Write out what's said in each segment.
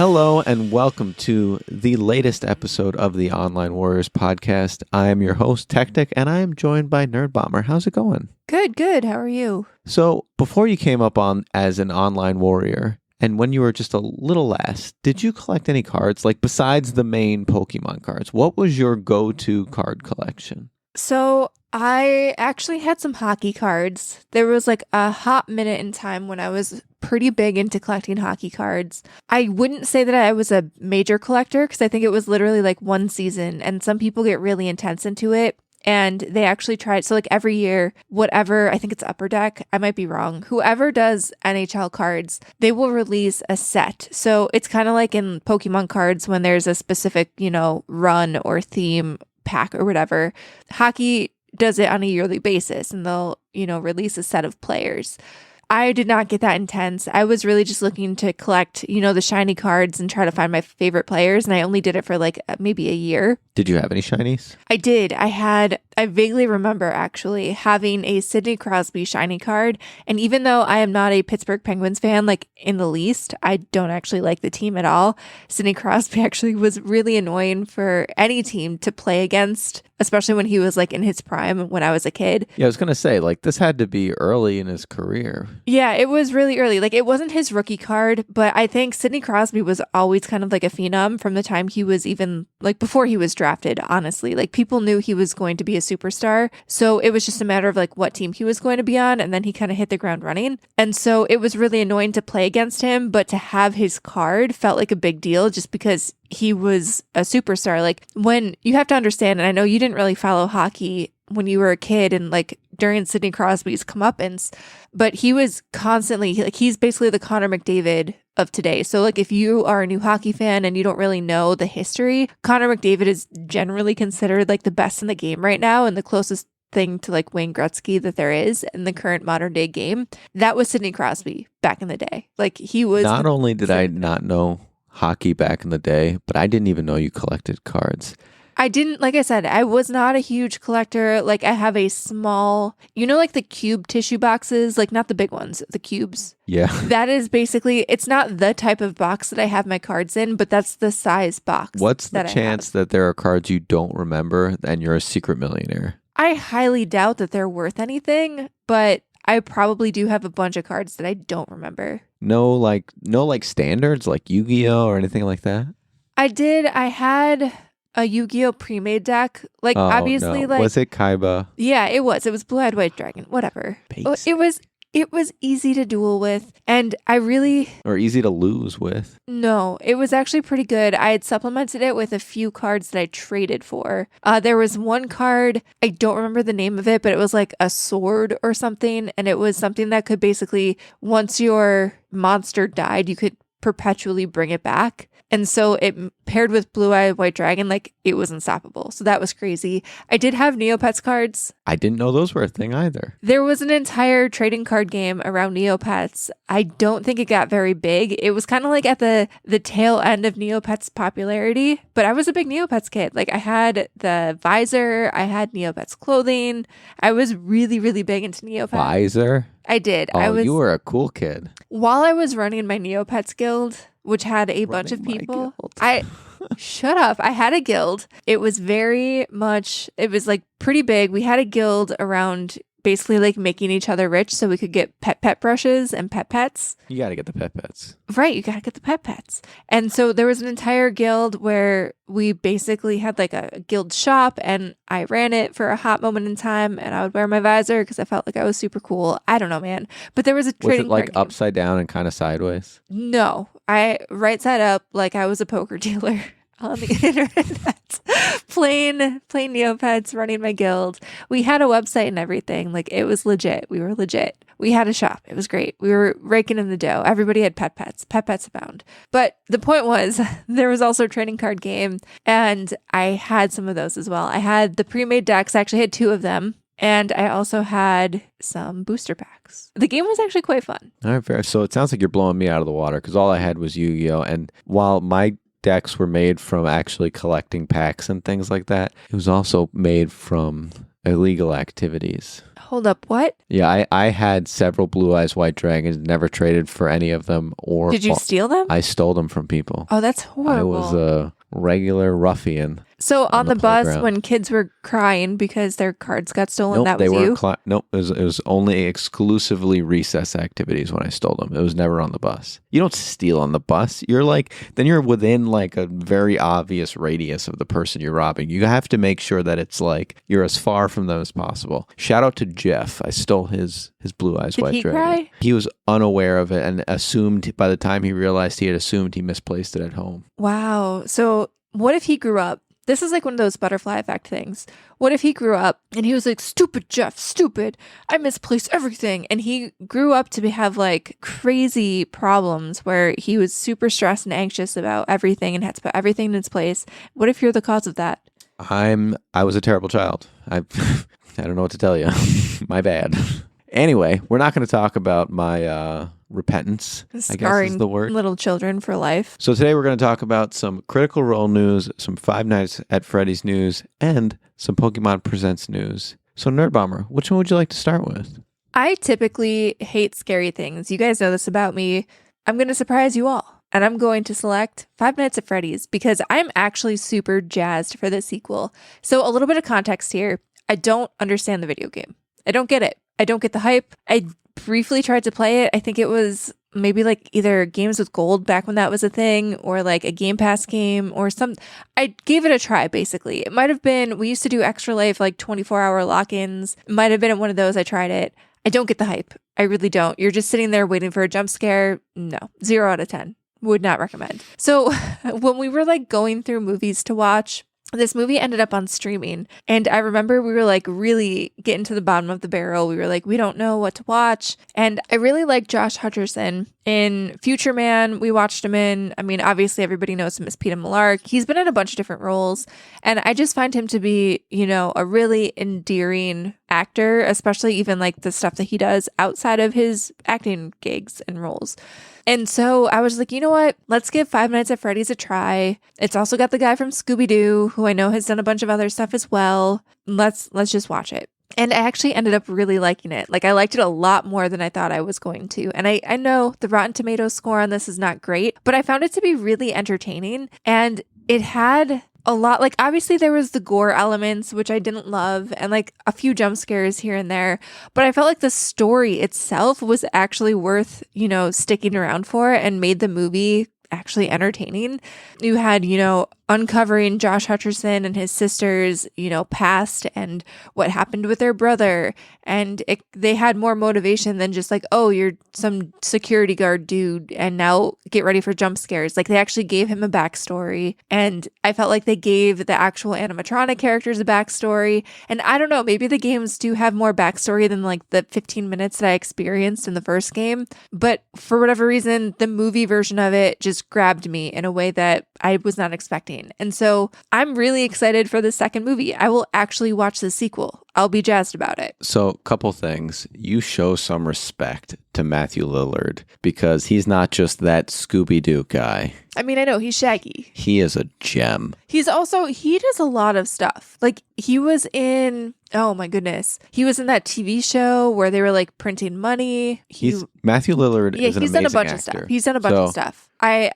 Hello and welcome to the latest episode of the Online Warriors podcast. I am your host, Techtic, and I am joined by Nerdbomber. How's it going? Good. How are you? So, before you came up on as an online warrior, and when you were just a little lass, did you collect any cards? Like, besides the main Pokemon cards, what was your go-to card collection? So, I actually had some hockey cards. There was like a hot minute in time when I was pretty big into collecting hockey cards. I wouldn't say that I was a major collector because I think it was literally like one season, and some people get really intense into it. And they actually tried. So like every year, whatever, I think it's Upper Deck, I might be wrong. Whoever does NHL cards, they will release a set. So it's kind of like in Pokemon cards when there's a specific, run or theme pack or whatever. Hockey does it on a yearly basis, and they'll, release a set of players. I did not get that intense. I was really just looking to collect, the shiny cards and try to find my favorite players. And I only did it for like maybe a year. Did you have any shinies? I did. I vaguely remember actually having a Sidney Crosby shiny card. And even though I am not a Pittsburgh Penguins fan, like in the least, I don't actually like the team at all. Sidney Crosby actually was really annoying for any team to play against, especially when he was like in his prime when I was a kid. Yeah, I was going to say, like, this had to be early in his career. Yeah, it was really early. Like, it wasn't his rookie card, but I think Sidney Crosby was always kind of like a phenom from the time he was even, like, before he was drafted, honestly. Like, people knew he was going to be a superstar, so it was just a matter of, like, what team he was going to be on, and then he kind of hit the ground running. And so it was really annoying to play against him, but to have his card felt like a big deal just because he was a superstar. Like, when you have to understand, and I know you didn't really follow hockey when you were a kid and like during Sidney Crosby's comeuppance, but he was constantly like, he's basically the Connor McDavid of today. So like if you are a new hockey fan and you don't really know the history, Connor McDavid is generally considered like the best in the game right now and the closest thing to like Wayne Gretzky that there is in the current modern day game. That was Sidney Crosby back in the day. Like he was. Not only did I not know hockey back in the day, but I didn't even know you collected cards. I didn't, like I said, I was not a huge collector. Like I have a small, like the cube tissue boxes, like not the big ones, the cubes. Yeah. That is basically, it's not the type of box that I have my cards in, but that's the size box. What's the chance that there are cards you don't remember and you're a secret millionaire? I highly doubt that they're worth anything, but I probably do have a bunch of cards that I don't remember. No standards like Yu-Gi-Oh or anything like that? I did. I had a Yu-Gi-Oh pre-made deck. Like obviously like was it Kaiba? Yeah, it was. It was Blue-Eyed White Dragon. Whatever. It was easy to duel with, and or easy to lose with. No, it was actually pretty good. I had supplemented it with a few cards that I traded for. There was one card, I don't remember the name of it, but it was like a sword or something, and it was something that could basically, once your monster died, you could perpetually bring it back. And so it paired with Blue-Eyed White Dragon, like it was unstoppable. So that was crazy. I did have Neopets cards. I didn't know those were a thing either. There was an entire trading card game around Neopets. I don't think it got very big. It was kind of like at the tail end of Neopets' popularity, but I was a big Neopets kid. Like I had the visor, I had Neopets clothing. I was really, really big into Neopets. Visor? I did. Oh, you were a cool kid. While I was running my Neopets guild, which had a bunch of people. Shut up. I had a guild. It was like pretty big. We had a guild around basically like making each other rich so we could get pet brushes and pets. You got to get the pets. Right. You got to get the pets. And so there was an entire guild where we basically had like a guild shop, and I ran it for a hot moment in time, and I would wear my visor because I felt like I was super cool. I don't know, man. But there was a trading Was it like card upside down and kind of sideways? No. I right side up like I was a poker dealer on the internet. Plain Neopets running my guild. We had a website and everything. Like it was legit. We were legit. We had a shop. It was great. We were raking in the dough. Everybody had pets. Pets abound. But the point was there was also a trading card game, and I had some of those as well. I had the pre-made decks. I actually had 2 of them. And I also had some booster packs. The game was actually quite fun. All right, fair. So it sounds like you're blowing me out of the water because all I had was Yu-Gi-Oh! And while my decks were made from actually collecting packs and things like that, it was also made from illegal activities. Hold up, what? Yeah, I had several Blue Eyes White Dragons, never traded for any of them. Or Did you steal them? I stole them from people. Oh, that's horrible. I was a regular ruffian. So on the bus, playground. when kids were crying because their cards got stolen, Nope, that they was you? weren't. Nope, it was only exclusively recess activities when I stole them. It was never on the bus. You don't steal on the bus. Then you're within like a very obvious radius of the person you're robbing. You have to make sure that it's like you're as far from them as possible. Shout out to Jeff. I stole his Blue Eyes Did White he Dragon. cry? He was unaware of it and assumed by the time he realized he had assumed he misplaced it at home. Wow. So what if he grew up? This is like one of those butterfly effect things. What if he grew up and he was like, stupid Jeff, stupid. I misplaced everything. And he grew up to have like crazy problems where he was super stressed and anxious about everything and had to put everything in its place. What if you're the cause of that? I was a terrible child. I don't know what to tell you. My bad. Anyway, we're not going to talk about my repentance, I guess is the word. Little children for life. So today we're going to talk about some Critical Role news, some Five Nights at Freddy's news, and some Pokemon Presents news. So Nerdbomber, which one would you like to start with? I typically hate scary things. You guys know this about me. I'm going to surprise you all. And I'm going to select Five Nights at Freddy's because I'm actually super jazzed for this sequel. So a little bit of context here. I don't understand the video game. I don't get it. I don't get the hype. I briefly tried to play it. I think it was maybe like either Games with Gold back when that was a thing or like a Game Pass game or some. I gave it a try, basically. It might have been, we used to do Extra Life, like 24-hour lock-ins. It might have been at one of those. I tried it. I don't get the hype. I really don't. You're just sitting there waiting for a jump scare. No, 0 out of 10. Would not recommend. So when we were like going through movies to watch, this movie ended up on streaming. And I remember we were like really getting to the bottom of the barrel. We were like, we don't know what to watch. And I really like Josh Hutcherson in Future Man. We watched him in, I mean, obviously everybody knows him as Peter Millark. He's been in a bunch of different roles. And I just find him to be, you know, a really endearing actor, especially even like the stuff that he does outside of his acting gigs and roles. And so I was like, you know what? Let's give Five Nights at Freddy's a try. It's also got the guy from Scooby-Doo, who I know has done a bunch of other stuff as well. Let's just watch it. And I actually ended up really liking it. Like, I liked it a lot more than I thought I was going to. And I know the Rotten Tomatoes score on this is not great, but I found it to be really entertaining. And it had a lot, like, obviously there was the gore elements, which I didn't love, and like a few jump scares here and there, but I felt like the story itself was actually worth, you know, sticking around for and made the movie actually entertaining. You had, you know, uncovering Josh Hutcherson and his sister's, you know, past and what happened with their brother. And they had more motivation than just like, oh, you're some security guard dude and now get ready for jump scares. Like, they actually gave him a backstory. And I felt like they gave the actual animatronic characters a backstory. And I don't know, maybe the games do have more backstory than like the 15 minutes that I experienced in the first game. But for whatever reason, the movie version of it just grabbed me in a way that I was not expecting. And so I'm really excited for the second movie. I will actually watch the sequel. I'll be jazzed about it. So, couple things. You show some respect to Matthew Lillard because he's not just that Scooby-Doo guy. I mean, I know he's Shaggy. He is a gem. He does a lot of stuff. Like, he was in, oh my goodness. He was in that TV show where they were like printing money. Matthew Lillard is an amazing actor. He's done a bunch of stuff. He's done a bunch of stuff.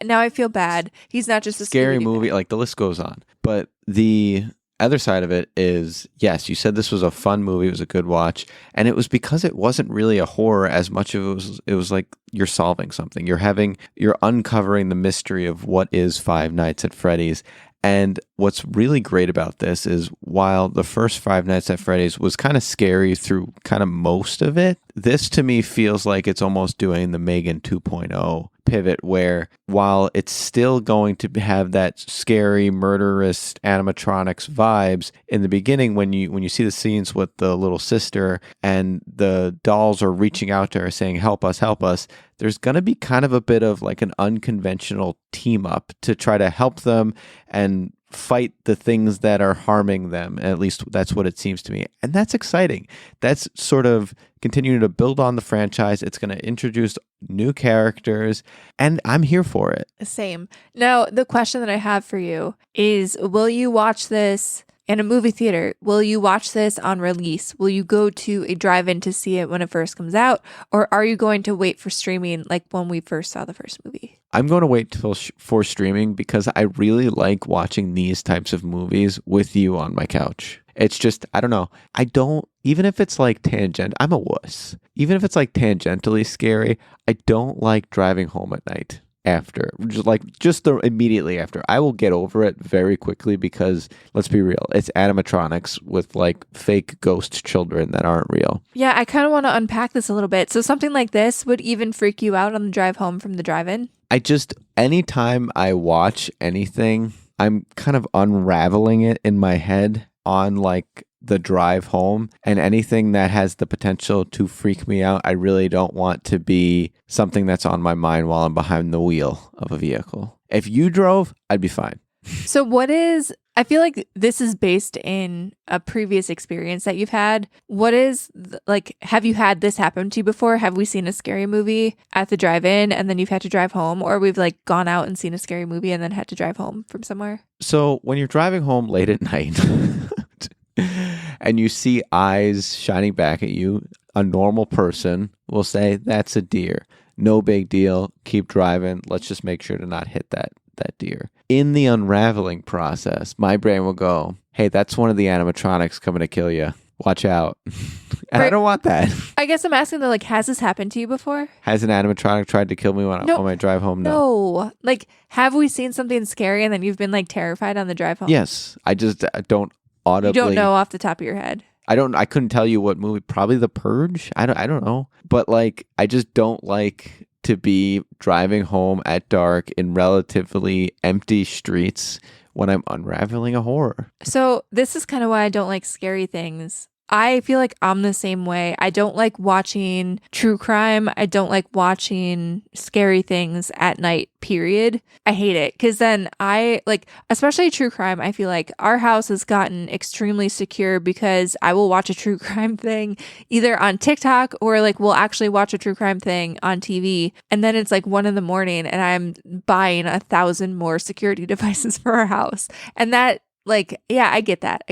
Now I feel bad. He's not just a scary movie. Like, the list goes on. But the other side of it is, yes, you said this was a fun movie. It was a good watch. And it was because it wasn't really a horror as much of it was like you're solving something. You're uncovering the mystery of what is Five Nights at Freddy's. And what's really great about this is while the first Five Nights at Freddy's was kind of scary through kind of most of it, this to me feels like it's almost doing the Megan 2.0 pivot where while it's still going to have that scary, murderous animatronics vibes in the beginning when you see the scenes with the little sister and the dolls are reaching out to her saying, help us, there's going to be kind of a bit of like an unconventional team up to try to help them and fight the things that are harming them. At least that's what it seems to me. And that's exciting. That's sort of continuing to build on the franchise. It's going to introduce new characters and I'm here for it. Same. Now, the question that I have for you is, will you watch this in a movie theater? Will you watch this on release? Will you go to a drive-in to see it when it first comes out? Or are you going to wait for streaming like when we first saw the first movie? I'm going to wait till for streaming because I really like watching these types of movies with you on my couch. It's just, I don't know. Even if it's like I'm a wuss. Even if it's like tangentially scary, I don't like driving home at night after. Immediately after. I will get over it very quickly because, let's be real, it's animatronics with like fake ghost children that aren't real. Yeah, I kind of want to unpack this a little bit. So something like this would even freak you out on the drive home from the drive-in? Anytime I watch anything, I'm kind of unraveling it in my head on like the drive home, and anything that has the potential to freak me out, I really don't want to be something that's on my mind while I'm behind the wheel of a vehicle. If you drove, I'd be fine. So I feel like this is based in a previous experience that you've had. Have you had this happen to you before? Have we seen a scary movie at the drive-in and then you've had to drive home? Or we've like gone out and seen a scary movie and then had to drive home from somewhere? So when you're driving home late at night and you see eyes shining back at you, a normal person will say, that's a deer. No big deal. Keep driving. Let's just make sure to not hit that deer. In the unraveling process, my brain will go, hey, that's one of the animatronics coming to kill you. Watch out. And I don't want that. I guess I'm asking though, like, has this happened to you before? Has an animatronic tried to kill me on my drive home? No. Like, have we seen something scary and then you've been like terrified on the drive home? Yes. I don't audibly. You don't know off the top of your head. I couldn't tell you what movie. Probably The Purge. I don't know. But like, I just don't like to be driving home at dark in relatively empty streets when I'm unraveling a horror. So this is kind of why I don't like scary things. I feel like I'm the same way. I don't like watching true crime. I don't like watching scary things at night, period. I hate it because then especially true crime, I feel like our house has gotten extremely secure because I will watch a true crime thing either on TikTok or like we'll actually watch a true crime thing on TV. And then it's like 1 a.m. and I'm buying 1,000 more security devices for our house. And that, yeah, I get that.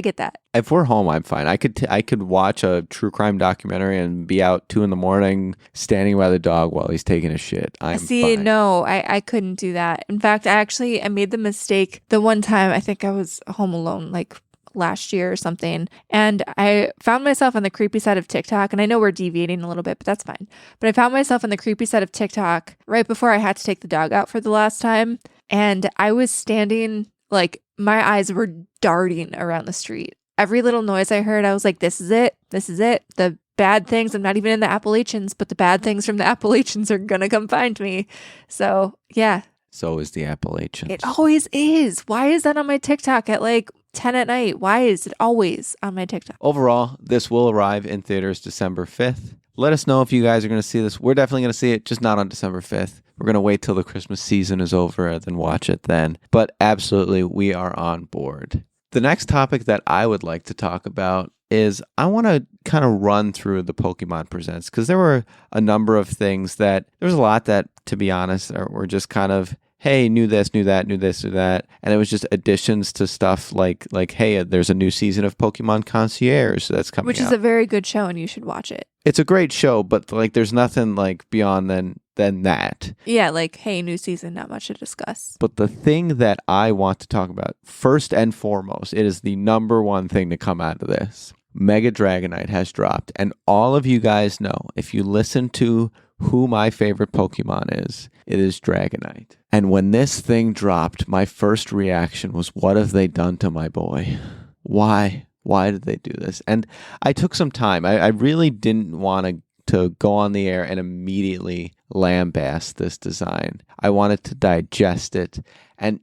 If we're home, I'm fine. I could watch a true crime documentary and be out 2 a.m. standing by the dog while he's taking a shit. Fine. No, I couldn't do that. In fact, I made the mistake the one time. I think I was home alone, like last year or something, and I found myself on the creepy side of TikTok. And I know we're deviating a little bit, but that's fine. But I found myself on the creepy side of TikTok right before I had to take the dog out for the last time, and I was standing like. My eyes were darting around the street. Every little noise I heard, I was like, this is it. This is it. The bad things, I'm not even in the Appalachians, but the bad things from the Appalachians are going to come find me. So, yeah. So is the Appalachians. It always is. Why is that on my TikTok at like 10 at night? Why is it always on my TikTok? Overall, this will arrive in theaters December 5th. Let us know if you guys are going to see this. We're definitely going to see it, just not on December 5th. We're going to wait till the Christmas season is over and then watch it then. But absolutely, we are on board. The next topic that I would like to talk about is I want to kind of run through the Pokémon Presents because there were a number of things there was a lot that, to be honest, were just kind of, hey, knew this, knew that, knew this, knew that. And it was just additions to stuff like hey, there's a new season of Pokemon Concierge that's coming out. Which is a very good show and you should watch it. It's a great show, but like there's nothing like beyond than that. Yeah, like, hey, new season, not much to discuss. But the thing that I want to talk about, first and foremost, it is the number one thing to come out of this. Mega Dragonite has dropped. And all of you guys know, if you listen to who my favorite Pokemon is, it is Dragonite. And when this thing dropped, my first reaction was, what have they done to my boy? Why? Why did they do this? And I took some time. I really didn't want to go on the air and immediately lambaste this design. I wanted to digest it. And,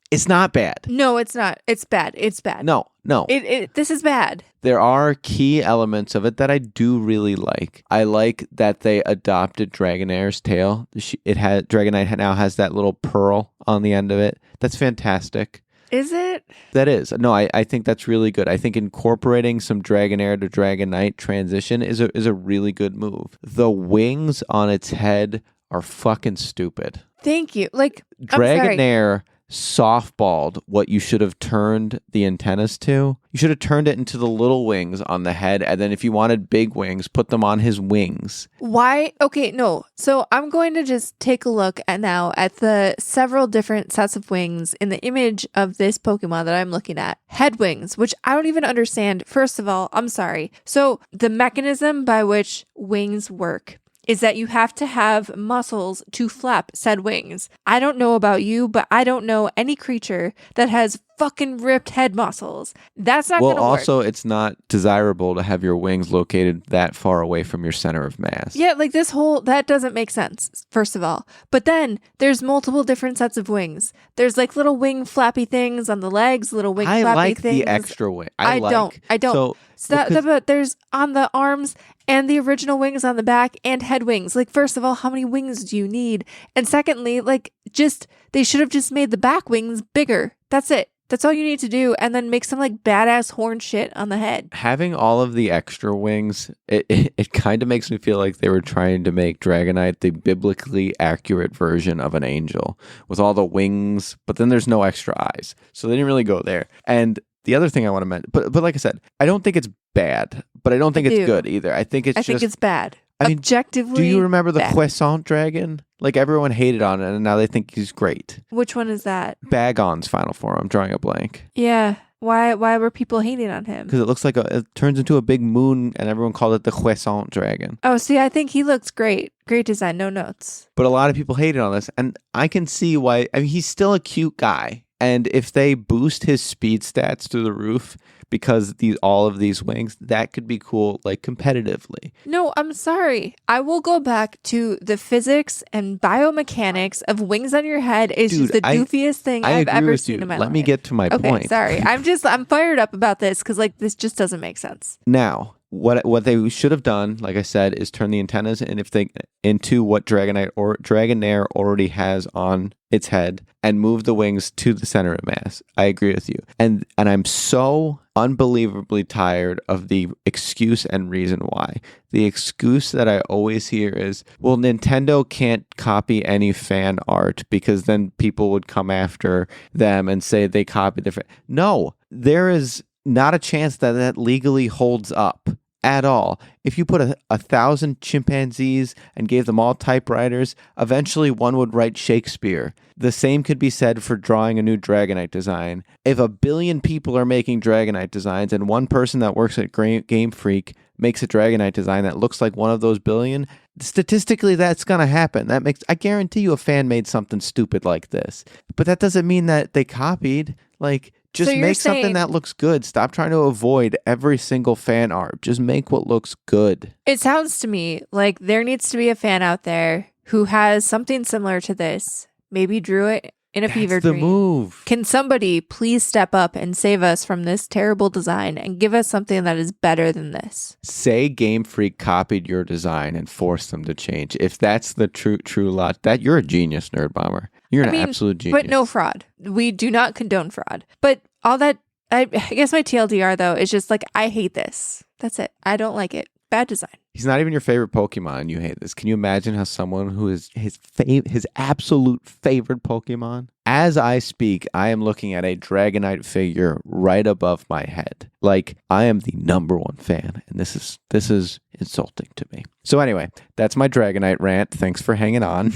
it's not bad. No, it's not. It's bad. It's bad. No. This is bad. There are key elements of it that I do really like. I like that they adopted Dragonaire's tail. Dragonite now has that little pearl on the end of it. That's fantastic. Is it? That is. No, I think that's really good. I think incorporating some Dragonair to Dragonite transition is a really good move. The wings on its head are fucking stupid. Thank you. Like, Dragonair softballed what you should have turned the antennas to. You should have turned it into the little wings on the head, and then if you wanted big wings, put them on his wings. Why? Okay, no. So I'm going to just take a look now at the several different sets of wings in the image of this Pokemon that I'm looking at. Head wings, which I don't even understand. First of all, I'm sorry. So the mechanism by which wings work is that you have to have muscles to flap said wings. I don't know about you, but I don't know any creature that has fucking ripped head muscles. That's not going to work. Well, also, it's not desirable to have your wings located that far away from your center of mass. Yeah, like that doesn't make sense, first of all. But then there's multiple different sets of wings. There's like little wing flappy things on the legs, little wing flappy things. I like the extra wing. I don't. But there's on the arms and the original wings on the back and head wings. Like, first of all, how many wings do you need? And secondly, like, they should have just made the back wings bigger. That's it. That's all you need to do, and then make some like badass horn shit on the head. Having all of the extra wings, it kind of makes me feel like they were trying to make Dragonite the biblically accurate version of an angel with all the wings, but then there's no extra eyes. So they didn't really go there. And the other thing I want to mention, but like I said, I don't think it's bad, but I don't think it's good either. I think it's bad. I mean, objectively, do you remember the bad. Croissant Dragon? Like, everyone hated on it, and now they think he's great. Which one is that? Bagon's final form. I'm drawing a blank. Yeah. Why were people hating on him? Because it looks like it turns into a big moon, and everyone called it the Croissant Dragon. Oh, see, I think he looks great. Great design, no notes. But a lot of people hated on this, and I can see why. I mean, he's still a cute guy. And if they boost his speed stats through the roof because all of these wings, that could be cool, like, competitively. No, I'm sorry. I will go back to the physics and biomechanics of wings on your head is just the goofiest thing I've ever seen in my life. Let me get to my point. Sorry. I'm fired up about this because, like, this just doesn't make sense. Now, what they should have done, like I said, is turn the antennas into what Dragonite or Dragonair already has on its head and move the wings to the center of mass. I agree with you. And I'm so unbelievably tired of the excuse and reason why. The excuse that I always hear is, well, Nintendo can't copy any fan art because then people would come after them and say they copied the No, there is not a chance that legally holds up at all. If you put 1,000 chimpanzees and gave them all typewriters, eventually one would write Shakespeare. The same could be said for drawing a new Dragonite design. If 1 billion people are making Dragonite designs and one person that works at Game Freak makes a Dragonite design that looks like one of those billion, statistically that's going to happen. I guarantee you a fan made something stupid like this. But that doesn't mean that they copied. Like, just make something that looks good. Stop trying to avoid every single fan art. Just make what looks good. It sounds to me like there needs to be a fan out there who has something similar to this. Maybe drew it in a fever dream. That's the move. Can somebody please step up and save us from this terrible design and give us something that is better than this? Say Game Freak copied your design and forced them to change. If that's the true lot, that you're a genius, Nerdbomber. You're an absolute genius. But no fraud. We do not condone fraud. But all that, I guess my TLDR though is just like, I hate this. That's it. I don't like it. Bad design. He's not even your favorite Pokemon and you hate this. Can you imagine how someone who is his absolute favorite Pokemon? As I speak, I am looking at a Dragonite figure right above my head. Like, I am the number one fan, and this is insulting to me. So anyway, that's my Dragonite rant. Thanks for hanging on.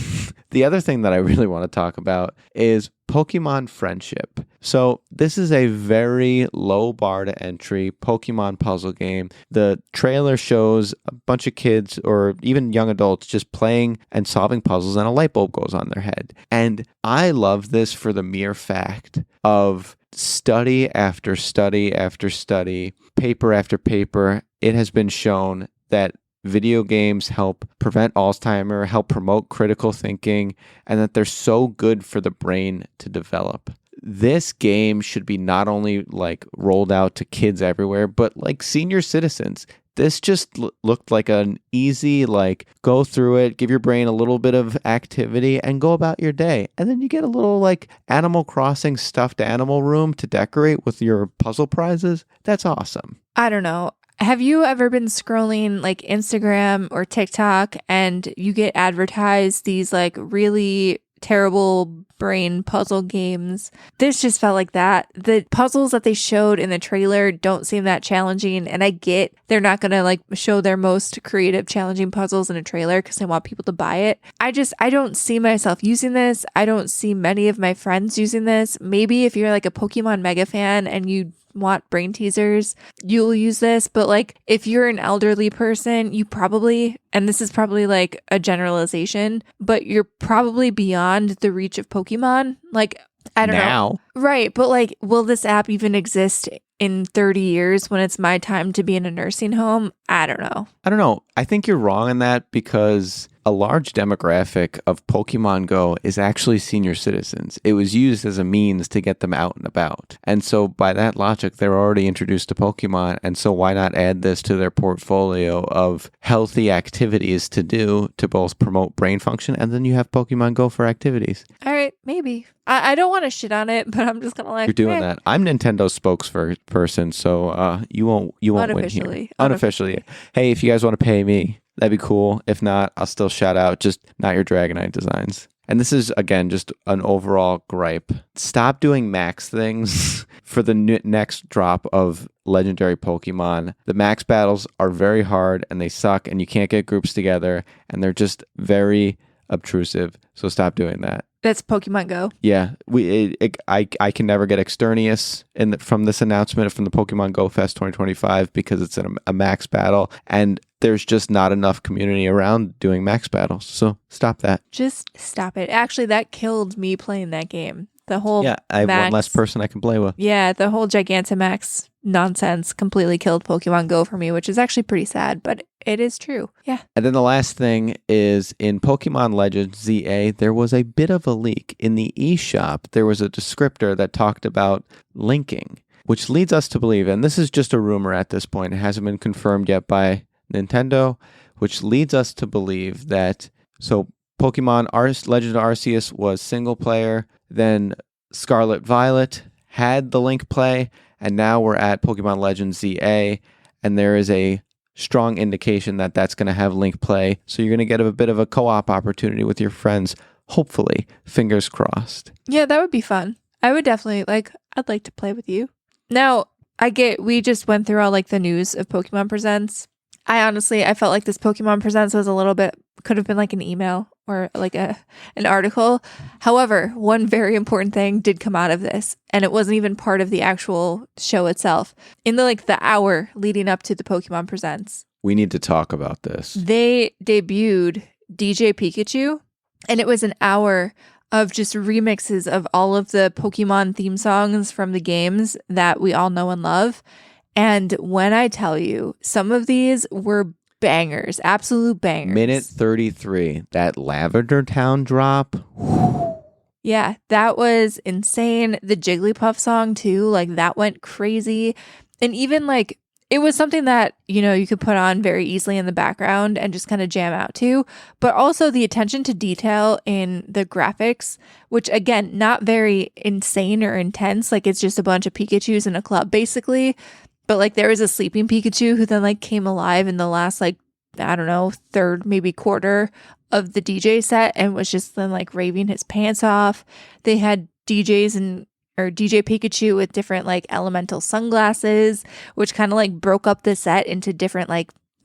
The other thing that I really want to talk about is Pokemon Friendship. So this is a very low bar to entry Pokemon puzzle game. The trailer shows a bunch of kids or even young adults just playing and solving puzzles, and a light bulb goes on their head. And I love this for the mere fact of study after study after study, paper after paper. It has been shown that video games help prevent Alzheimer's, help promote critical thinking, and that they're so good for the brain to develop. This game should be not only like rolled out to kids everywhere, but like senior citizens. This just looked like an easy, like, go through it, give your brain a little bit of activity, and go about your day. And then you get a little, like, Animal Crossing stuffed animal room to decorate with your puzzle prizes. That's awesome. I don't know. Have you ever been scrolling, like, Instagram or TikTok, and you get advertised these, like, really terrible brain puzzle games. This just felt like that. The puzzles that they showed in the trailer don't seem that challenging, and I get they're not gonna like show their most creative challenging puzzles in a trailer because they want people to buy it. I don't see myself using this. I don't see many of my friends using this. Maybe if you're like a Pokemon mega fan and you want brain teasers, you'll use this. But like if you're an elderly person, you probably, and this is probably like a generalization, but you're probably beyond the reach of Pokemon. Like, I don't know. Right. But like, will this app even exist in 30 years when it's my time to be in a nursing home? I don't know. I think you're wrong in that because a large demographic of Pokemon Go is actually senior citizens. It was used as a means to get them out and about. And so by that logic, they're already introduced to Pokemon. And so why not add this to their portfolio of healthy activities to do to both promote brain function, and then you have Pokemon Go for activities. All right, maybe. I don't want to shit on it, but I'm just going to like... You're doing that. I'm Nintendo's spokesperson, so you won't win here. Unofficially. Hey, if you guys want to pay me, that'd be cool. If not, I'll still shout out, just not your Dragonite designs. And this is, again, just an overall gripe. Stop doing max things for the next drop of legendary Pokemon. The max battles are very hard and they suck and you can't get groups together and they're just very obtrusive. So stop doing that. That's Pokemon Go. Yeah, I can never get Externius from this announcement from the Pokemon Go Fest 2025 because it's a max battle, and there's just not enough community around doing max battles. So stop that. Just stop it. Actually, that killed me playing that game. The whole I have one less person I can play with. Yeah, the whole Gigantamax nonsense completely killed Pokemon Go for me, which is actually pretty sad, but it is true. Yeah. And then the last thing is in Pokemon Legends ZA, there was a bit of a leak. In the eShop, there was a descriptor that talked about linking, which leads us to believe, and this is just a rumor at this point, it hasn't been confirmed yet by Nintendo, which leads us to believe that, so Pokemon Legend of Arceus was single player, then Scarlet Violet had the link play, and now we're at Pokemon Legends ZA, and there is a strong indication that that's going to have link play, so you're going to get a bit of a co-op opportunity with your friends, hopefully, fingers crossed. Yeah, that would be fun. I would definitely, I'd like to play with you. Now, we just went through all, the news of Pokemon Presents. I felt like this Pokemon Presents was a little bit, could have been an email or an article. However, one very important thing did come out of this, and it wasn't even part of the actual show itself. In the hour leading up to the Pokemon Presents, we need to talk about this. They debuted DJ Pikachu, and it was an hour of just remixes of all of the Pokemon theme songs from the games that we all know and love. And when I tell you, some of these were bangers, absolute bangers. Minute 33, that Lavender Town drop. Yeah, that was insane. The Jigglypuff song too, that went crazy. And even it was something that, you could put on very easily in the background and just kind of jam out to. But also the attention to detail in the graphics, which again, not very insane or intense. It's just a bunch of Pikachus in a club basically. But there was a sleeping Pikachu who then came alive in the last third, maybe quarter of the DJ set and was just then raving his pants off. They had DJ Pikachu with different elemental sunglasses, which kind of broke up the set into different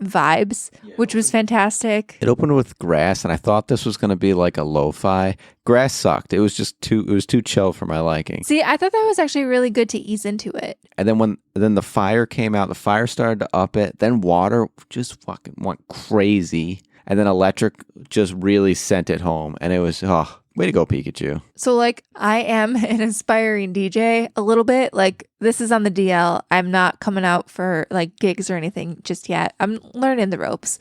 vibes, which was fantastic. It opened with grass, and I thought this was going to be a lo-fi. Grass sucked. It was too chill for my liking. See, I thought that was actually really good to ease into it. And then the fire came out, the fire started to up it. Then water just fucking went crazy. And then electric just really sent it home. And it was, way to go, Pikachu. So, I am an aspiring DJ a little bit. This is on the DL. I'm not coming out for, gigs or anything just yet. I'm learning the ropes.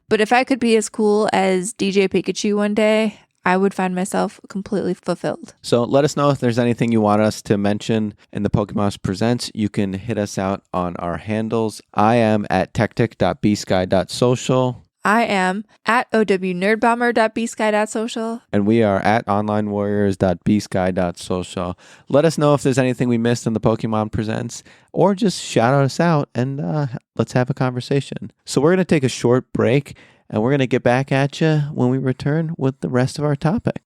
But if I could be as cool as DJ Pikachu one day, I would find myself completely fulfilled. So let us know if there's anything you want us to mention in the Pokemon Presents. You can hit us out on our handles. I am at techtic.bsky.social. I am at ownerdbomber.bsky.social. And we are at onlinewarriors.bsky.social. Let us know if there's anything we missed in the Pokemon Presents, or just shout us out and let's have a conversation. So we're going to take a short break, and we're going to get back at you when we return with the rest of our topic.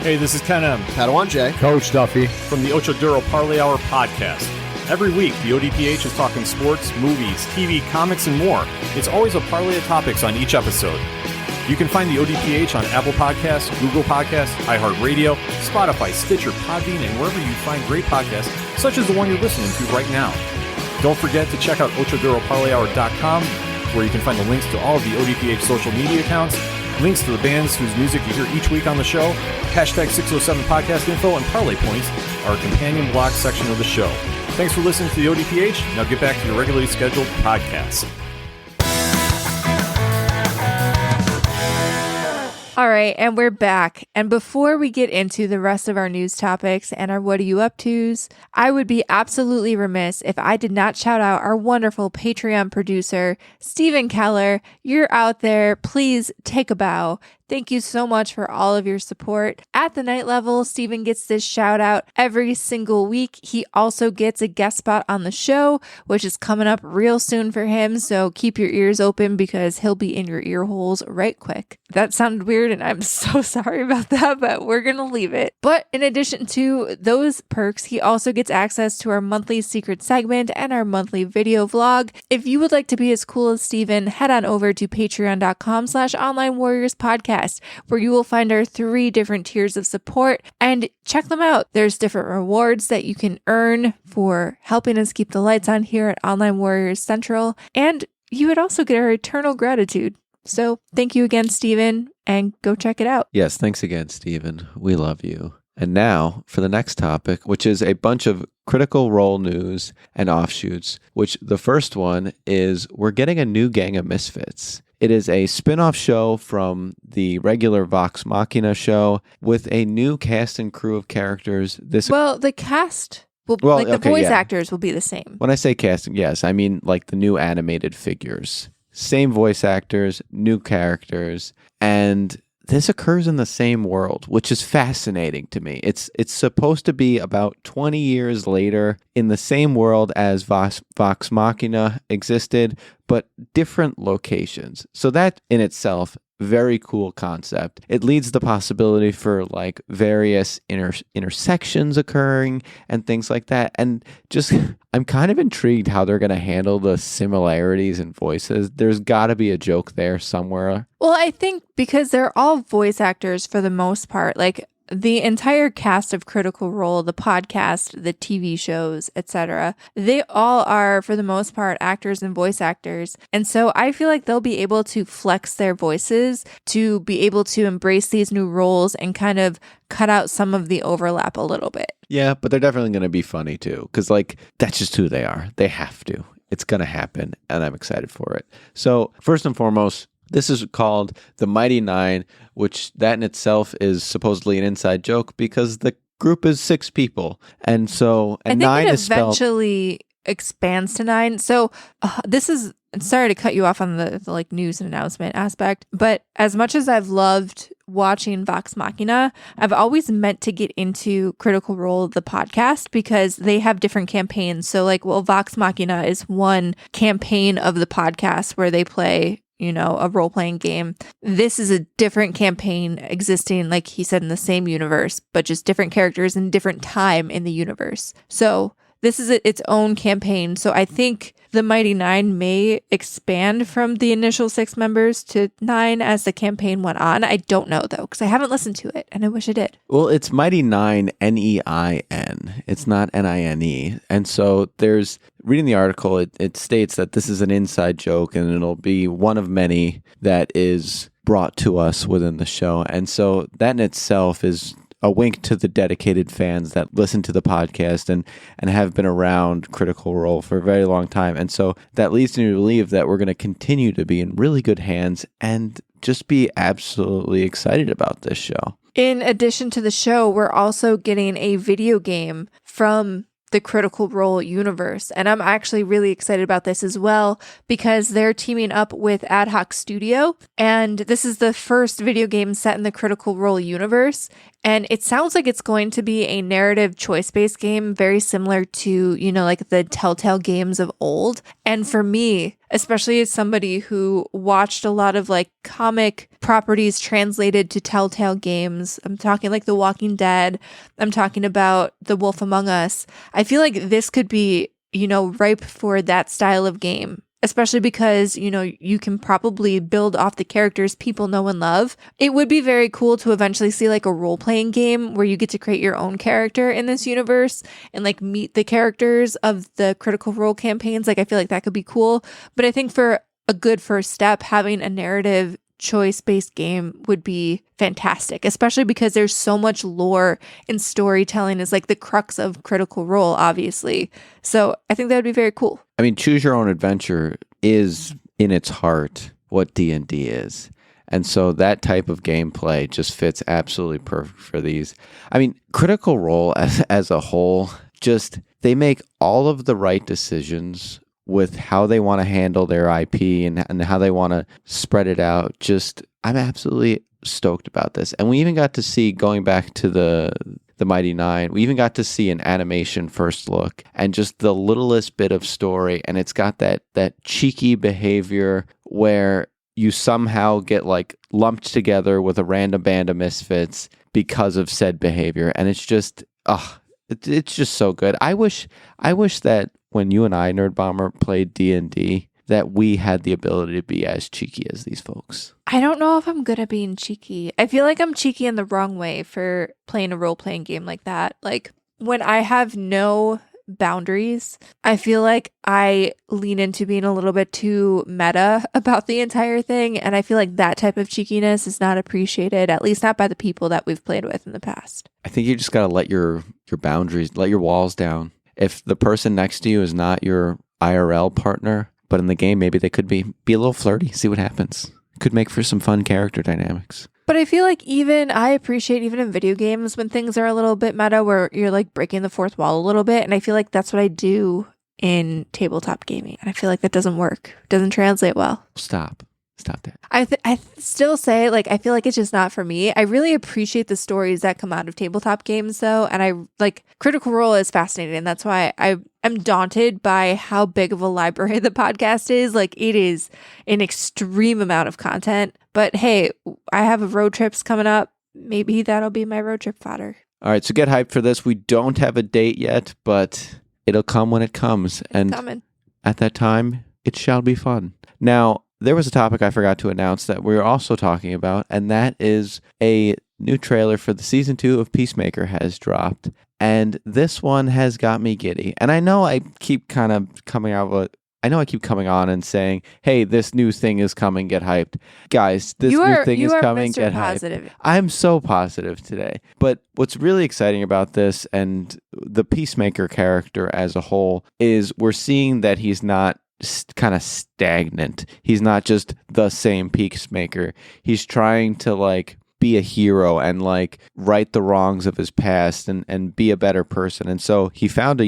Hey, this is Ken M. Padawan J. Coach Duffy. From the Ocho Duro Parlay Hour podcast. Every week, the ODPH is talking sports, movies, TV, comics, and more. It's always a parlay of topics on each episode. You can find the ODPH on Apple Podcasts, Google Podcasts, iHeartRadio, Spotify, Stitcher, Podbean, and wherever you find great podcasts, such as the one you're listening to right now. Don't forget to check out OchoDuroParlayHour.com, where you can find the links to all of the ODPH social media accounts, links to the bands whose music you hear each week on the show, hashtag 607 podcast info, and parlay points, our companion blog section of the show. Thanks for listening to the ODPH. Now get back to your regularly scheduled podcast. All right, and we're back. And before we get into the rest of our news topics and our what are you up to's, I would be absolutely remiss if I did not shout out our wonderful Patreon producer, Stephen Keller. You're out there. Please take a bow. Thank you so much for all of your support. At the night level, Steven gets this shout out every single week. He also gets a guest spot on the show, which is coming up real soon for him. So keep your ears open because he'll be in your ear holes right quick. That sounded weird and I'm so sorry about that, but we're going to leave it. But in addition to those perks, he also gets access to our monthly secret segment and our monthly video vlog. If you would like to be as cool as Steven, head on over to patreon.com/onlinewarriorspodcast, where you will find our 3 different tiers of support and check them out. There's different rewards that you can earn for helping us keep the lights on here at Online Warriors Central, and you would also get our eternal gratitude. So thank you again, Steven, and go check it out. Yes, thanks again, Stephen. We love you. And now for the next topic, which is a bunch of Critical Role news and offshoots, which the first one is we're getting a new gang of misfits. It is a spin-off show from the regular Vox Machina show with a new cast and crew of characters. The cast will, the voice actors will be the same. When I say casting, yes, I mean like the new animated figures. Same voice actors, new characters, and this occurs in the same world, which is fascinating to me. It's supposed to be about 20 years later in the same world as Vox Machina existed, but different locations. So that in itself, very cool concept. It leads the possibility for like various intersections occurring and things like that. And just, I'm kind of intrigued how they're going to handle the similarities in voices. There's got to be a joke there somewhere. Well, I think because they're all voice actors for the most part, like the entire cast of Critical Role, the podcast, the TV shows, etc., they all are, for the most part, actors and voice actors. And so I feel like they'll be able to flex their voices to be able to embrace these new roles and kind of cut out some of the overlap a little bit. Yeah, but they're definitely going to be funny too, because like that's just who they are. They have to. It's going to happen, and I'm excited for it. So first and foremost, this is called the Mighty Nine, which that in itself is supposedly an inside joke because the group is 6 people. And so, and I think 9 it is spelled... eventually expands to 9. So this is, sorry to cut you off on the like news and announcement aspect, but as much as I've loved watching Vox Machina, I've always meant to get into Critical Role, the podcast, because they have different campaigns. So like, well, Vox Machina is one campaign of the podcast where they play, you know, a role-playing game. This is a different campaign existing, like he said, in the same universe, but just different characters in different time in the universe. So this is its own campaign. So I think the Mighty Nine may expand from the initial 6 members to 9 as the campaign went on. I don't know, though, because I haven't listened to it, and I wish I did. Well, it's Mighty Nine, Nein. It's not Nine. And so there's, reading the article, it states that this is an inside joke, and it'll be one of many that is brought to us within the show. And so that in itself is a wink to the dedicated fans that listen to the podcast and have been around Critical Role for a very long time. And so that leads me to believe that we're going to continue to be in really good hands and just be absolutely excited about this show. In addition to the show, we're also getting a video game from the Critical Role universe. And I'm actually really excited about this as well because they're teaming up with Ad Hoc Studio. And this is the first video game set in the Critical Role universe. And it sounds like it's going to be a narrative choice-based game, very similar to, you know, like the Telltale games of old. And for me, especially as somebody who watched a lot of like comic properties translated to Telltale games, I'm talking like The Walking Dead, I'm talking about The Wolf Among Us. I feel like this could be, you know, ripe for that style of game. Especially because, you know, you can probably build off the characters people know and love. It would be very cool to eventually see like a role-playing game where you get to create your own character in this universe and like meet the characters of the Critical Role campaigns. Like I feel like that could be cool. But I think for a good first step, having a narrative choice-based game would be fantastic, especially because there's so much lore and storytelling is like the crux of Critical Role, obviously. So I think that would be very cool. I mean, choose your own adventure is in its heart what D&D is. And so that type of gameplay just fits absolutely perfect for these. I mean, Critical Role as a whole, just they make all of the right decisions with how they want to handle their IP and how they want to spread it out. Just, I'm absolutely stoked about this. And we even got to see, going back to the Mighty Nine, we even got to see an animation first look and just the littlest bit of story. And it's got that cheeky behavior where you somehow get like lumped together with a random band of misfits because of said behavior. And it's just, it's just so good. I wish that when you and I, Nerdbomber, played D&D, that we had the ability to be as cheeky as these folks. I don't know if I'm good at being cheeky. I feel like I'm cheeky in the wrong way for playing a role-playing game like that. Like, when I have no boundaries, I feel like I lean into being a little bit too meta about the entire thing, and I feel like that type of cheekiness is not appreciated, at least not by the people that we've played with in the past. I think you just got to let your boundaries, let your walls down. If the person next to you is not your IRL partner, but in the game, maybe they could be a little flirty. See what happens. Could make for some fun character dynamics. But I feel like I appreciate even in video games when things are a little bit meta where you're like breaking the fourth wall a little bit. And I feel like that's what I do in tabletop gaming. And I feel like that doesn't work. It doesn't translate well. Stop that. I still say, like, I feel like it's just not for me. I really appreciate the stories that come out of tabletop games, though. And I like Critical Role is fascinating. And that's why I am daunted by how big of a library the podcast is. Like, it is an extreme amount of content. But hey, I have road trips coming up. Maybe that'll be my road trip fodder. All right, so get hyped for this. We don't have a date yet, but it'll come when it comes. It's coming. At that time, it shall be fun. Now, there was a topic I forgot to announce that we're also talking about, and that is a new trailer for the season 2 of Peacemaker has dropped. And this one has got me giddy. And I know I keep coming on and saying, hey, this new thing is coming, get hyped. Guys, this new thing is coming, Mr. get Positive. hyped. I'm so positive today. But what's really exciting about this and the Peacemaker character as a whole is we're seeing that he's not kind of stagnant. He's not just the same Peacemaker. He's trying to like be a hero and like right the wrongs of his past and be a better person. And so he found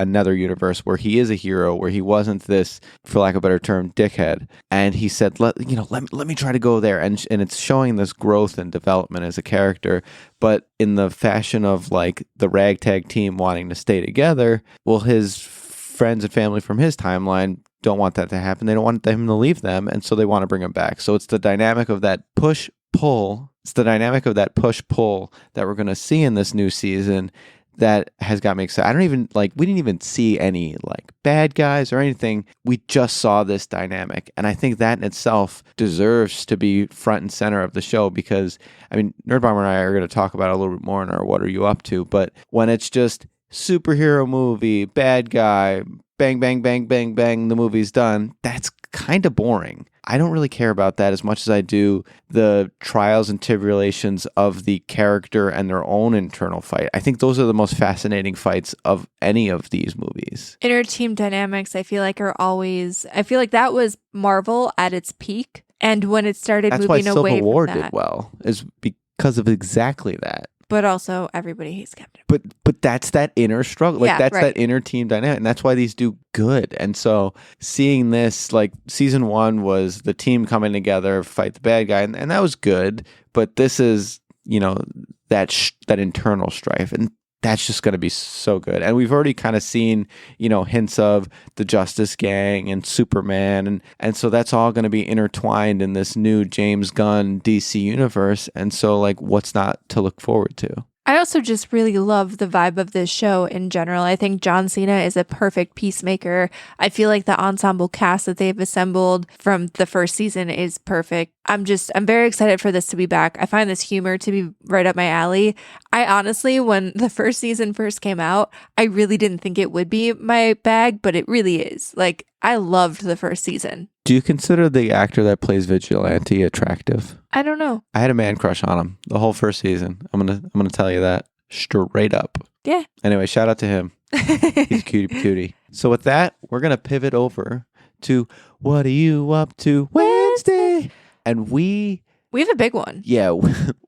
another universe where he is a hero, where he wasn't this, for lack of a better term, dickhead. And he said, let me try to go there. And it's showing this growth and development as a character, but in the fashion of like the ragtag team wanting to stay together. Well, his friends and family from his timeline don't want that to happen. They don't want him to leave them, and so they want to bring him back. So it's the dynamic of that push-pull. It's the dynamic of that push-pull that we're going to see in this new season that has got me excited. We didn't even see any like bad guys or anything. We just saw this dynamic, and I think that in itself deserves to be front and center of the show because, I mean, Nerdbomber and I are going to talk about it a little bit more in our What Are You Up To, but when it's just superhero movie, bad guy, bang, bang, bang, bang, bang, the movie's done, that's kind of boring. I don't really care about that as much as I do the trials and tribulations of the character and their own internal fight. I think those are the most fascinating fights of any of these movies. Inner team dynamics, I feel like that was Marvel at its peak. And when it started moving away Civil War from that, did well, is because of exactly that. But also, everybody hates Captain. But that's that inner struggle. Like, that's right. That inner team dynamic. And that's why these do good. And so seeing this, like, season 1 was the team coming together, fight the bad guy. And that was good. But this is that internal strife. And that's just going to be so good. And we've already kind of seen, hints of the Justice Gang and Superman. And so that's all going to be intertwined in this new James Gunn DC universe. And so, like, what's not to look forward to? I also just really love the vibe of this show in general. I think John Cena is a perfect peacemaker. I feel like the ensemble cast that they've assembled from the first season is perfect. I'm very excited for this to be back. I find this humor to be right up my alley. I honestly, when the first season first came out, I really didn't think it would be my bag, but it really is. Like, I loved the first season. Do you consider the actor that plays Vigilante attractive? I don't know. I had a man crush on him the whole first season. I'm gonna tell you that straight up. Yeah. Anyway, shout out to him. He's a cutie. So with that, we're gonna pivot over to What Are You Up To Wednesday? And we have a big one. Yeah,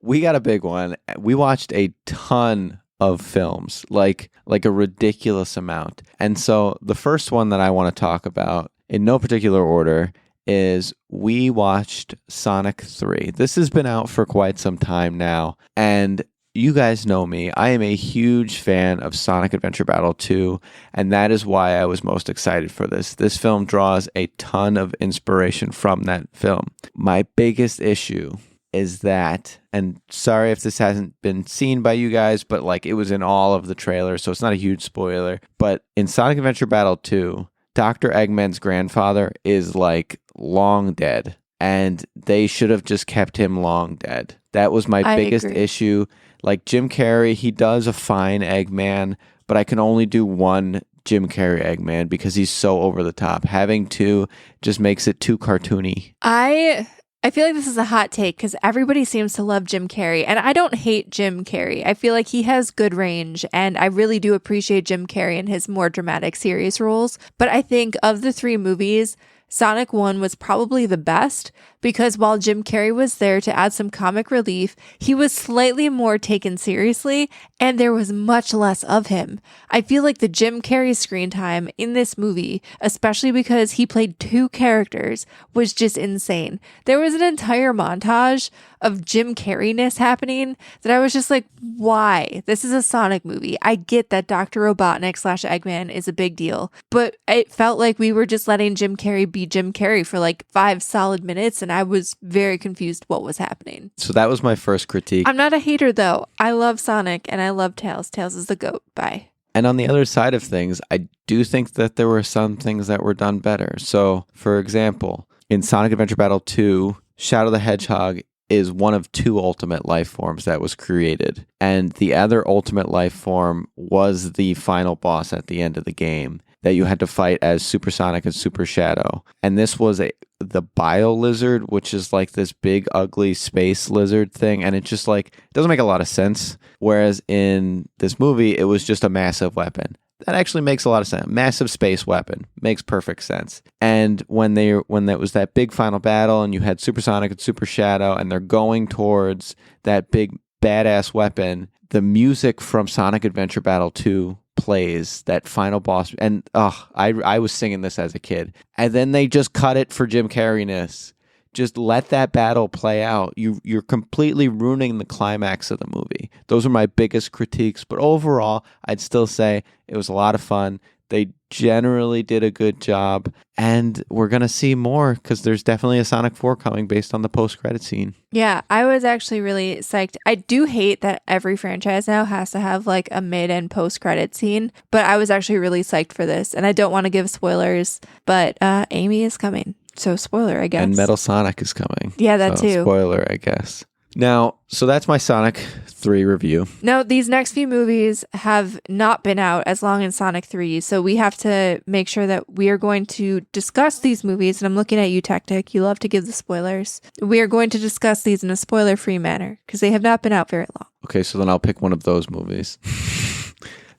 we got a big one. We watched a ton of films, like a ridiculous amount. And so the first one that I want to talk about, in no particular order, is we watched Sonic 3. This has been out for quite some time now, and you guys know me. I am a huge fan of Sonic Adventure Battle 2, and that is why I was most excited for this. This film draws a ton of inspiration from that film. My biggest issue is that, and sorry if this hasn't been seen by you guys, but like, it was in all of the trailers, so it's not a huge spoiler. But in Sonic Adventure Battle 2, Dr. Eggman's grandfather is like long dead, and they should have just kept him long dead. That was my biggest issue. Like, Jim Carrey, he does a fine Eggman, but I can only do one Jim Carrey Eggman because he's so over the top. Having two just makes it too cartoony. I feel like this is a hot take because everybody seems to love Jim Carrey, and I don't hate Jim Carrey. I feel like he has good range, and I really do appreciate Jim Carrey in his more dramatic, serious roles. But I think of the three movies, Sonic 1 was probably the best because while Jim Carrey was there to add some comic relief, he was slightly more taken seriously and there was much less of him. I feel like the Jim Carrey screen time in this movie, especially because he played two characters, was just insane. There was an entire montage of Jim Carrey-ness happening that I was just like, why? This is a Sonic movie. I get that Dr. Robotnik / Eggman is a big deal, but it felt like we were just letting Jim Carrey be Jim Carrey for like 5 solid minutes, and I was very confused what was happening. So that was my first critique. I'm not a hater though. I love Sonic and I love Tails. Tails is the GOAT. Bye. And on the other side of things, I do think that there were some things that were done better. So, for example, in Sonic Adventure Battle 2, Shadow the Hedgehog is one of 2 ultimate life forms that was created. And the other ultimate life form was the final boss at the end of the game that you had to fight as Super Sonic and Super Shadow. And this was the Bio Lizard, which is like this big, ugly space lizard thing. And it just like doesn't make a lot of sense. Whereas in this movie, it was just a massive weapon. That actually makes a lot of sense. Massive space weapon. Makes perfect sense. And when there was that big final battle and you had Super Sonic and Super Shadow and they're going towards that big badass weapon, the music from Sonic Adventure Battle 2 plays, that final boss, and I was singing this as a kid. And then they just cut it for Jim Carrey-ness. Just let that battle play out. You're completely ruining the climax of the movie. Those are my biggest critiques, but overall, I'd still say it was a lot of fun. They generally did a good job, and we're going to see more because there's definitely a Sonic 4 coming based on the post-credit scene. Yeah, I was actually really psyched. I do hate that every franchise now has to have like a mid and post-credit scene, but I was actually really psyched for this, and I don't want to give spoilers, but Amy is coming. So spoiler, I guess. And Metal Sonic is coming. Yeah, that too. Spoiler, I guess. Now, so that's my Sonic 3 review. No, these next few movies have not been out as long as Sonic 3, so we have to make sure that we are going to discuss these movies, and I'm looking at you, Techtic. You love to give the spoilers. We are going to discuss these in a spoiler-free manner, because they have not been out very long. Okay, so then I'll pick one of those movies.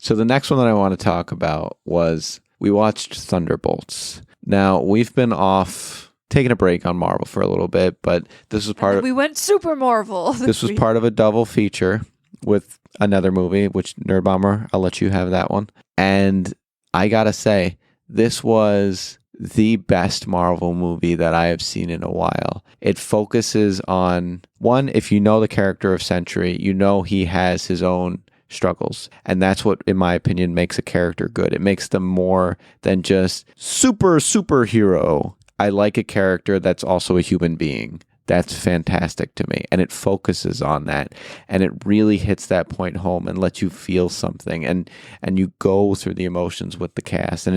So the next one that I want to talk about was we watched Thunderbolts. Now, we've been taking a break on Marvel for a little bit, but this was we went super Marvel. This was part of a double feature with another movie, which Nerdbomber, I'll let you have that one. And I gotta say, this was the best Marvel movie that I have seen in a while. It focuses on, one, if you know the character of Sentry, you know he has his own struggles. And that's what, in my opinion, makes a character good. It makes them more than just superhero. I like a character that's also a human being. That's fantastic to me. And it focuses on that. And it really hits that point home and lets you feel something. And you go through the emotions with the cast. And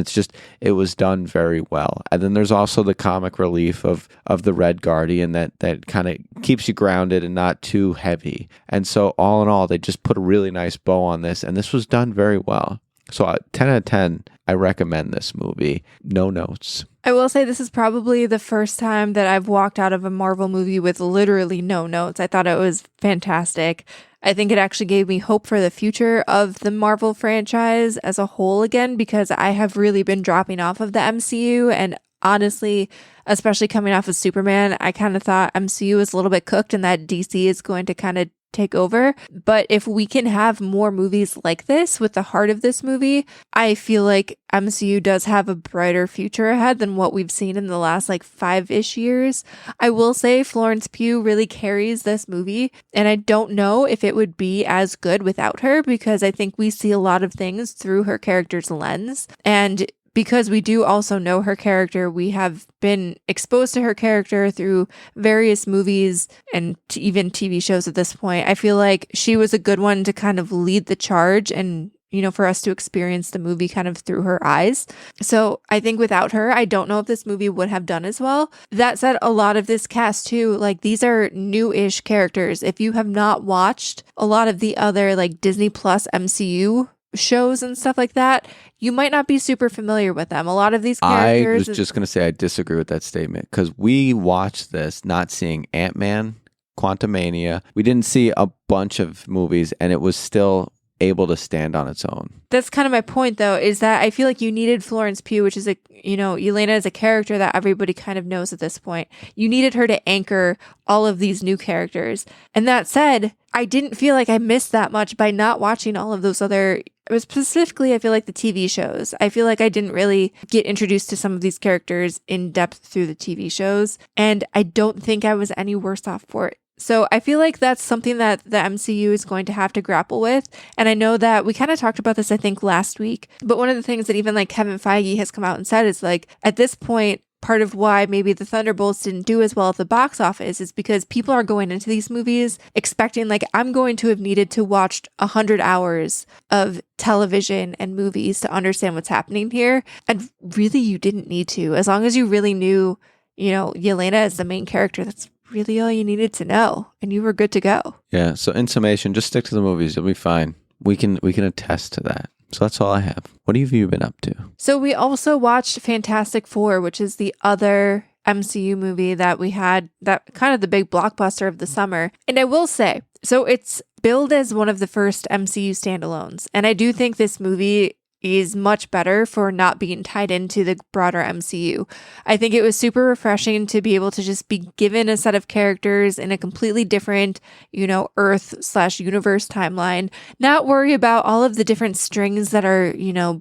it was done very well. And then there's also the comic relief of the Red Guardian that kind of keeps you grounded and not too heavy. And so all in all, they just put a really nice bow on this. And this was done very well. So 10 out of 10, I recommend this movie. No notes. I will say this is probably the first time that I've walked out of a Marvel movie with literally no notes. I thought it was fantastic. I think it actually gave me hope for the future of the Marvel franchise as a whole again, because I have really been dropping off of the MCU. And honestly, especially coming off of Superman, I kind of thought MCU was a little bit cooked and that DC is going to kind of take over. But if we can have more movies like this with the heart of this movie, I feel like MCU does have a brighter future ahead than what we've seen in the last 5-ish years. I will say Florence Pugh really carries this movie, and I don't know if it would be as good without her, because I think we see a lot of things through her character's lens. And because we do also know her character, we have been exposed to her character through various movies and even TV shows at this point. I feel like she was a good one to kind of lead the charge and, for us to experience the movie kind of through her eyes. So I think without her, I don't know if this movie would have done as well. That said, a lot of this cast too, these are new-ish characters. If you have not watched a lot of the other Disney Plus MCU shows and stuff like that, you might not be super familiar with them. A lot of these characters... I was just going to say I disagree with that statement, because we watched this not seeing Ant-Man, Quantumania. We didn't see a bunch of movies, and it was still able to stand on its own. That's kind of my point, though, is that I feel like you needed Florence Pugh, which is Yelena is a character that everybody kind of knows at this point. You needed her to anchor all of these new characters. And that said, I didn't feel like I missed that much by not watching all of those other, specifically, I feel like the TV shows. I feel like I didn't really get introduced to some of these characters in depth through the TV shows. And I don't think I was any worse off for it. So I feel like that's something that the MCU is going to have to grapple with. And I know that we kind of talked about this, I think, last week. But one of the things that even Kevin Feige has come out and said is at this point, part of why maybe the Thunderbolts didn't do as well at the box office is because people are going into these movies expecting I'm going to have needed to watch 100 hours of television and movies to understand what's happening here. And really, you didn't need to. As long as you really knew, Yelena as the main character, that's really all you needed to know, and you were good to go. Yeah, so in summation, just stick to the movies. You'll be fine. We can attest to that. So that's all I have. What have you been up to? So we also watched Fantastic Four, which is the other MCU movie that we had, that kind of the big blockbuster of the summer. And I will say, so it's billed as one of the first MCU standalones. And I do think this movie is much better for not being tied into the broader MCU. I think it was super refreshing to be able to just be given a set of characters in a completely different, Earth/universe timeline, not worry about all of the different strings that are,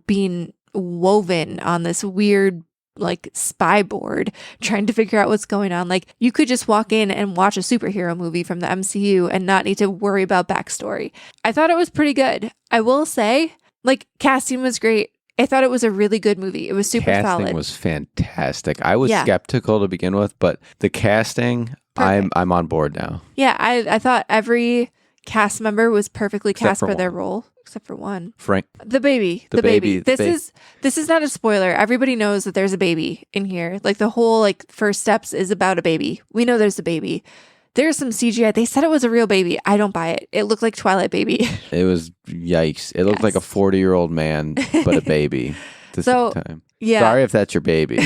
being woven on this weird spy board trying to figure out what's going on. You could just walk in and watch a superhero movie from the MCU and not need to worry about backstory. I thought it was pretty good. I will say, casting was great. I thought it was a really good movie. It was super solid. Casting was fantastic. I was skeptical to begin with, but the casting, I'm on board now. Yeah, I thought every cast member was perfectly cast for their role, except for one. Frank. The baby. This is not a spoiler. Everybody knows that there's a baby in here. The whole first steps is about a baby. We know there's a baby. There's some CGI. They said it was a real baby. I don't buy it. It looked like Twilight Baby. It was yikes. It looked like a 40-year-old man, but a baby at the same time. Yeah. Sorry if that's your baby.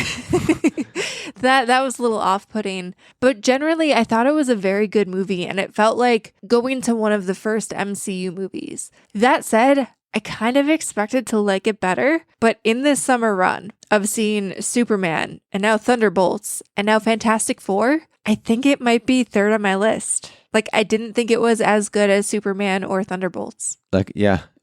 That was a little off-putting. But generally, I thought it was a very good movie, and it felt like going to one of the first MCU movies. That said, I kind of expected to like it better, but in this summer run of seeing Superman, and now Thunderbolts, and now Fantastic Four, I think it might be third on my list. I didn't think it was as good as Superman or Thunderbolts.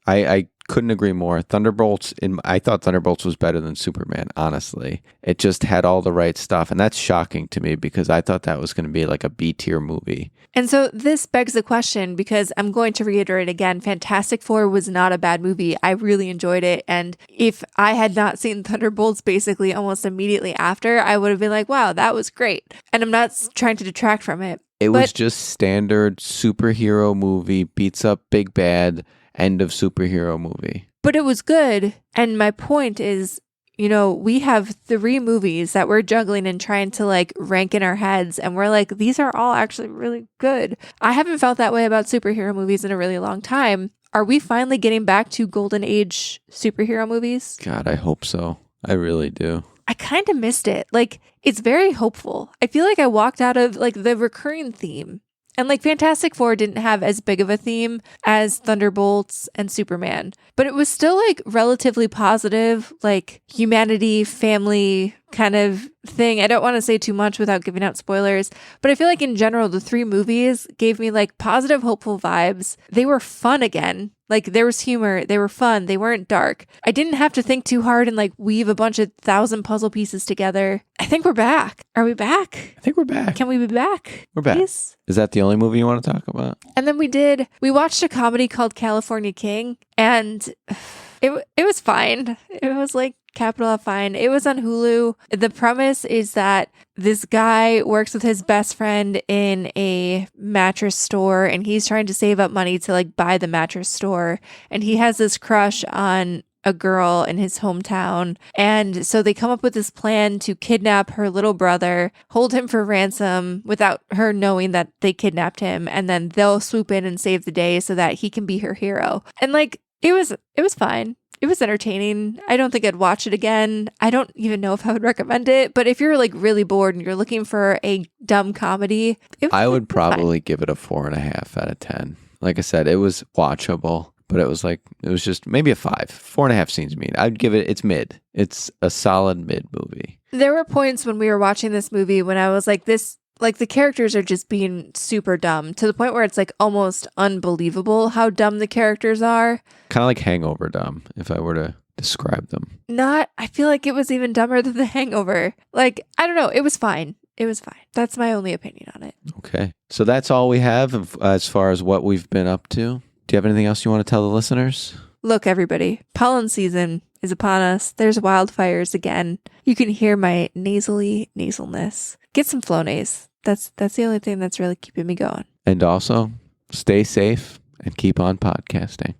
I couldn't agree more. I thought Thunderbolts was better than Superman, honestly. It just had all the right stuff. And that's shocking to me because I thought that was going to be like a B-tier movie. And so this begs the question, because I'm going to reiterate again, Fantastic Four was not a bad movie. I really enjoyed it. And if I had not seen Thunderbolts basically almost immediately after, I would have been like, wow, that was great. And I'm not trying to detract from it. It was just standard superhero movie, beats up big bad, end of superhero movie. But it was good. And my point is, you know, we have 3 movies that we're juggling and trying to like rank in our heads. And we're like, these are all actually really good. I haven't felt that way about superhero movies in a really long time. Are we finally getting back to golden age superhero movies? God, I hope so. I really do. I kind of missed it. Like, it's very hopeful. I feel like I walked out of like the recurring theme. And like Fantastic Four didn't have as big of a theme as Thunderbolts and Superman, but it was still like relatively positive, like humanity, family kind of thing. I don't want to say too much without giving out spoilers, but I feel like in general, the 3 movies gave me like positive, hopeful vibes. They were fun again. Like there was humor. They were fun. They weren't dark. I didn't have to think too hard and like weave a bunch of 1,000 puzzle pieces together. I think we're back. Are we back? I think we're back. Can we be back? We're back. Please? Is that the only movie you want to talk about? And then we watched a comedy called California King, and it was fine. It was like capital F fine. It was on Hulu. The premise is that this guy works with his best friend in a mattress store, and he's trying to save up money to like buy the mattress store. And he has this crush on a girl in his hometown. And so they come up with this plan to kidnap her little brother, hold him for ransom without her knowing that they kidnapped him. And then they'll swoop in and save the day so that he can be her hero. And like, it was fine. It was entertaining. I don't think I'd watch it again. I don't even know if I would recommend it. But if you're like really bored and you're looking for a dumb comedy, I would probably give it a 4.5 out of 10. Like I said, it was watchable, but it was just maybe a 5. 4.5 seems mean. I'd give it's mid. It's a solid mid movie. There were points when we were watching this movie when I was like, the characters are just being super dumb to the point where it's like almost unbelievable how dumb the characters are. Kind of like Hangover dumb, if I were to describe them. I feel like it was even dumber than The Hangover. Like, I don't know. It was fine. It was fine. That's my only opinion on it. Okay. So that's all we have as far as what we've been up to. Do you have anything else you want to tell the listeners? Look, everybody, pollen season is upon us. There's wildfires again. You can hear my nasalness. Get some Flonase. That's the only thing that's really keeping me going. And also, stay safe and keep on podcasting.